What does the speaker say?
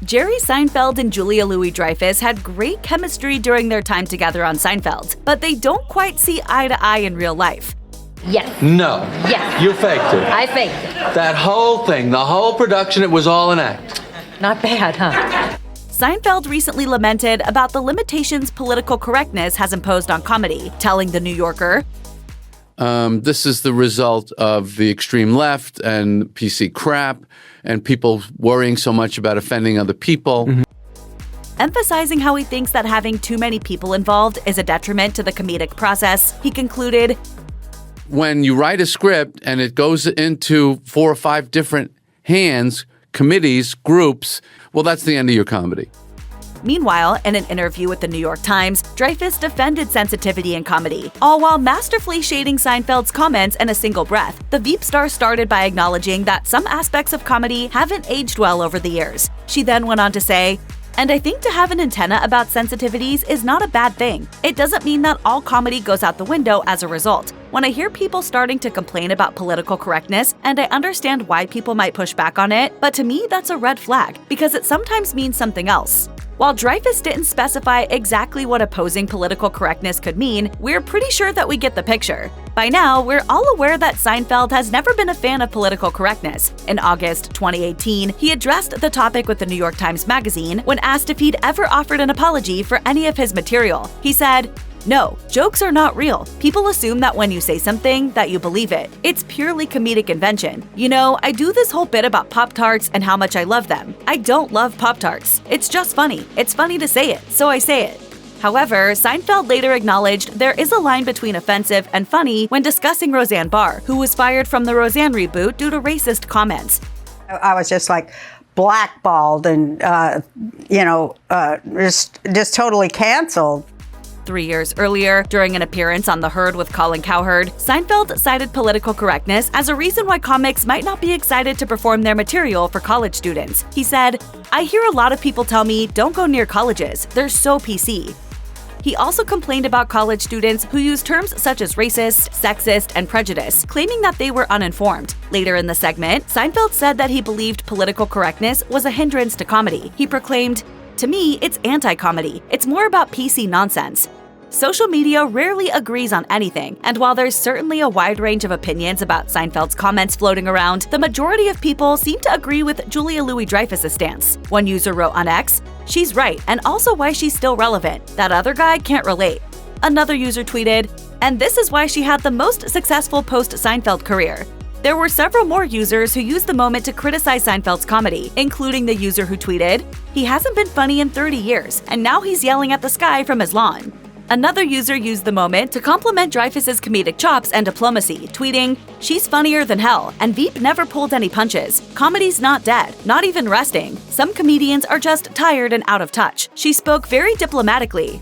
Jerry Seinfeld and Julia Louis-Dreyfus had great chemistry during their time together on Seinfeld, but they don't quite see eye to eye in real life. Yes. No. Yes. You faked it. I faked it. That whole thing, the whole production, it was all an act. Not bad, huh? Seinfeld recently lamented about the limitations political correctness has imposed on comedy, telling The New Yorker, This is the result of the extreme left and PC crap and people worrying so much about offending other people. Emphasizing how he thinks that having too many people involved is a detriment to the comedic process. He concluded, When you write a script and it goes into 4 or 5 different hands, committees, groups, well, that's the end of your comedy. Meanwhile, in an interview with the New York Times, Dreyfus defended sensitivity in comedy, all while masterfully shading Seinfeld's comments in a single breath. The Veep star started by acknowledging that some aspects of comedy haven't aged well over the years. She then went on to say, "And I think to have an antenna about sensitivities is not a bad thing. It doesn't mean that all comedy goes out the window as a result. When I hear people starting to complain about political correctness, and I understand why people might push back on it, but to me that's a red flag, because it sometimes means something else." While Dreyfus didn't specify exactly what opposing political correctness could mean, we're pretty sure that we get the picture. By now, we're all aware that Seinfeld has never been a fan of political correctness. In August 2018, he addressed the topic with the New York Times Magazine when asked if he'd ever offered an apology for any of his material. He said, "No, jokes are not real. People assume that when you say something, that you believe it. It's purely comedic invention. You know, I do this whole bit about Pop-Tarts and how much I love them. I don't love Pop-Tarts. It's just funny. It's funny to say it, so I say it." However, Seinfeld later acknowledged there is a line between offensive and funny when discussing Roseanne Barr, who was fired from the Roseanne reboot due to racist comments. I was just like blackballed and, just totally canceled. 3 years earlier, during an appearance on The Herd with Colin Cowherd, Seinfeld cited political correctness as a reason why comics might not be excited to perform their material for college students. He said, "I hear a lot of people tell me, don't go near colleges, they're so PC." He also complained about college students who use terms such as racist, sexist, and prejudice, claiming that they were uninformed. Later in the segment, Seinfeld said that he believed political correctness was a hindrance to comedy. He proclaimed, "To me, it's anti-comedy. It's more about PC nonsense." Social media rarely agrees on anything, and while there's certainly a wide range of opinions about Seinfeld's comments floating around, the majority of people seem to agree with Julia Louis-Dreyfus' stance. One user wrote on X, "She's right, and also why she's still relevant. That other guy can't relate." Another user tweeted, "And this is why she had the most successful post-Seinfeld career." There were several more users who used the moment to criticize Seinfeld's comedy, including the user who tweeted, "He hasn't been funny in 30 years, and now he's yelling at the sky from his lawn." Another user used the moment to compliment Dreyfus's comedic chops and diplomacy, tweeting, "She's funnier than hell, and Veep never pulled any punches. Comedy's not dead, not even resting. Some comedians are just tired and out of touch. She spoke very diplomatically."